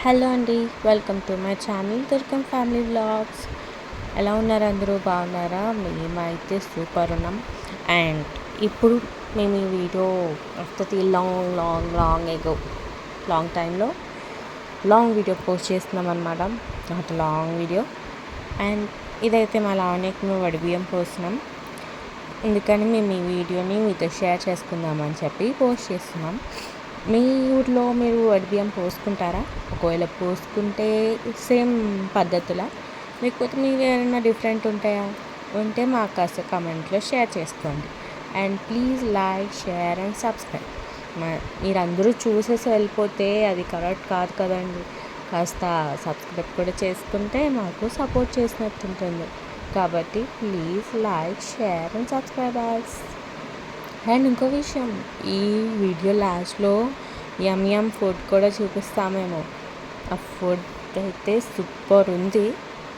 Hello అండి, welcome to my channel Durgam family vlogs. ఎలా ఉన్నారు? అందరూ బాగున్నారా? మేమైతే సూపర్ ఉన్నాం. అండ్ ఇప్పుడు మేము ఈ వీడియో ఆఫ్టర్ ది లాంగ్ టైంలో లాంగ్ వీడియో పోస్ట్ చేస్తున్నాం అనమాట. Not long video. అండ్ ఇదైతే మా లావణ్యకి మేము వడిబియ్యం పోస్తున్నాం. అందుకని మేము ఈ వీడియోని మీతో షేర్ చేసుకుందామని చెప్పి పోస్ట్ చేస్తున్నాం. మీ ఊర్లో మీరు వడిబియ్యం పోసుకుంటారా? ఒకవేళ పోసుకుంటే సేమ్ పద్ధతులా, లేకపోతే మీరు ఏమైనా డిఫరెంట్ ఉంటే మాకు కాస్త కమెంట్లో షేర్ చేసుకోండి. And please like, share and subscribe. మీరందరూ చూసేసి వెళ్ళిపోతే అది కరెక్ట్ కాదు కదండి. కాస్త సబ్స్క్రైబ్ కూడా చేసుకుంటే మాకు సపోర్ట్ చేసినట్టు ఉంటుంది. కాబట్టి please like, share and subscribe us. And ఇంకో విషయం, ఈ వీడియో లాస్ట్లో యమ్ ఫుడ్ కూడా చూపిస్తామేమో. ఆ ఫుడ్ అయితే సూపర్ ఉంది.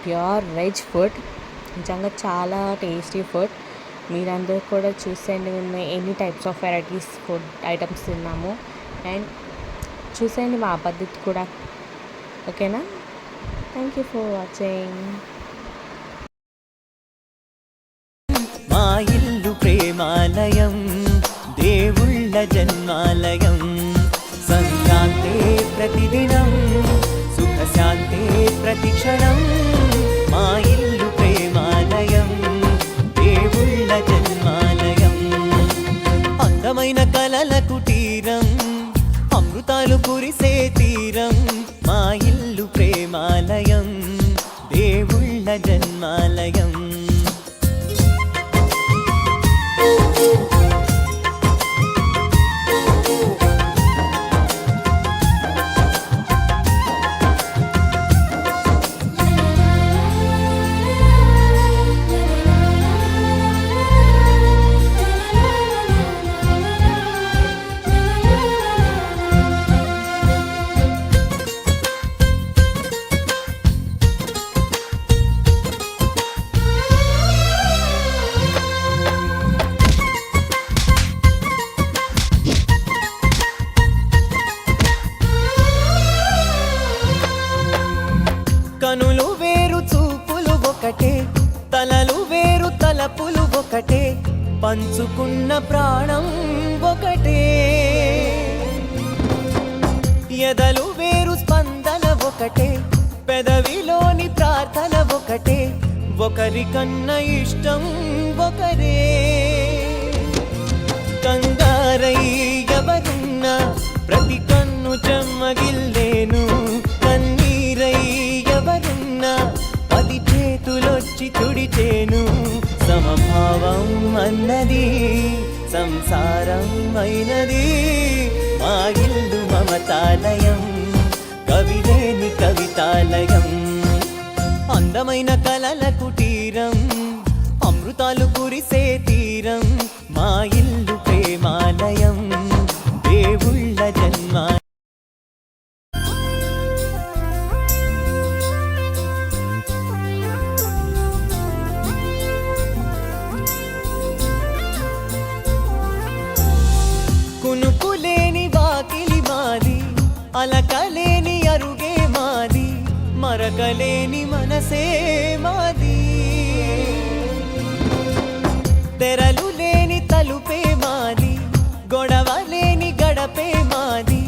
ప్యూర్ వెజ్ ఫుడ్, నిజంగా చాలా టేస్టీ ఫుడ్. మీరందరూ కూడా చూసేయండి. మేము ఎన్ని types of varieties food items తిన్నాము. అండ్ చూసేయండి మా పద్ధతి కూడా. ఓకేనా? Thank you for watching. మా ఇల్లు ప్రేమాలయం, దేవుళ్ళ జన్మాలయం. సంక్రాంతే ప్రతిదినం, సుఖశాంతే ప్రతిక్షణం. మా ఇల్లు ప్రేమాలయం, దేవుళ్ళ జన్మాలయం. అందమైన కలల కుటీరం, అమృతాలు కురిసే తీరం. మా ఇల్లు ప్రేమాలయం, దేవుళ్ళ జన్మాలయం. కనులు వేరు, చూపులు ఒకటే, తలలు వేరు, తలపులు ఒకటే. పంచుకున్న ప్రాణం ఒకటే. ఎదలు వేరు, స్పందన ఒకటే, పెదవిలోని ప్రార్థన ఒకటే. ఒకరికన్నా ఇష్టం ఒకరే. కంగారై ఎవరున్నా ప్రతి కన్ను చెమ్మగిల్లేను. కన్నీరై ఎవరున్నా 10 చేతులొచ్చి తుడిచేను. సమభావం అన్నది సంసారం అయినది. మా ఇల్లు మమతాలయం, కవిలేని కవితాలయం. అందమైన కలల కుటీరం, అమృతాలు కురిసే తీరం. మా ఇల్లు ప్రేమాలయం, దేవుళ్ళ జన్మ. కునుకులేని వాకిలి మాది, అలకలేని అరుగే మాది, మరకలేని మనసే మాది. తెరలు లేని తలుపే మాది, గొడవ లేని గడపే మాది,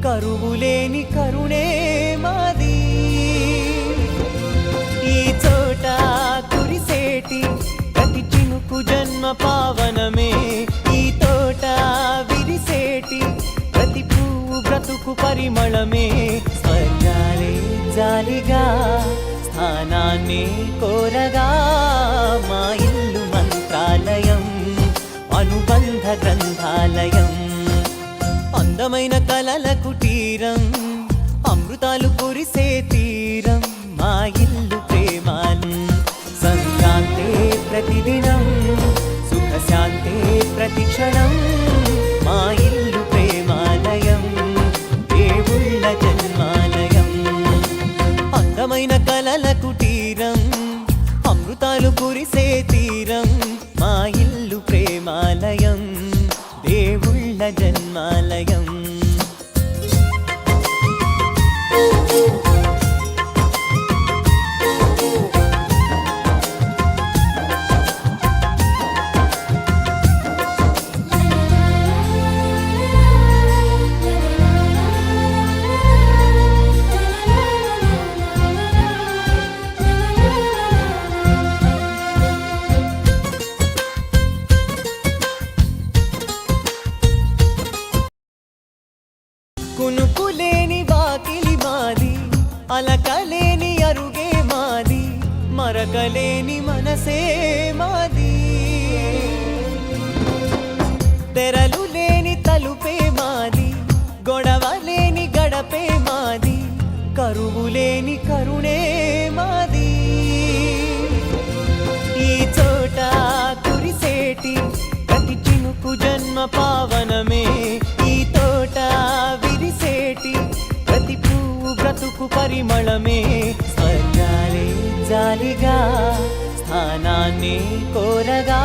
కరువు లేని కరుణే మాది. ఈ చోట కురిసేటి ప్రతి చినుకు జన్మ పావనమే. ఈ తోట విరిసేటి ప్రతి పువ్వు బ్రతుకు పరిమళమే. స్వర్గాలే జాలిగా స్థానాన్ని కోరగా. మా ఇల్లు మంత్రాలయం, అనుబంధ గ్రంథాలయం. అందమైన కలల కుటీరం, అమృతాలు కురిసే తీరం. మా ఇల్లు ప్రేమాలయం, సంక్రాంతే ప్రతిదినం, సుఖశాంతే ప్రతిక్షణం. మా ఇల్లు ప్రేమాలయం, దేవుళ్ళ జన్మాలయం. అందమైన కలల కుటీరం, అమృతాలు కురిసే తీరం. మా ఇల్లు ప్రేమాలయం, దేవుళ్ళ జన్మాలయం. అలకలేని అరుగే మాది, మరకలేని మనసే మాది. తెరలు లేని తలుపే మాది, గొడవ లేని గడపే మాది, కరువు లేని కరుణే మాది. ఈ చోట కురిసేటి ప్రతి చినుకు జన్మ పావనమే, ఈ తోట విరిసేటి ప్రతి పువ్వు బ్రతుకు పరిమళమే. స్వర్గాలే జాలిగా స్థానాన్ని కోరగా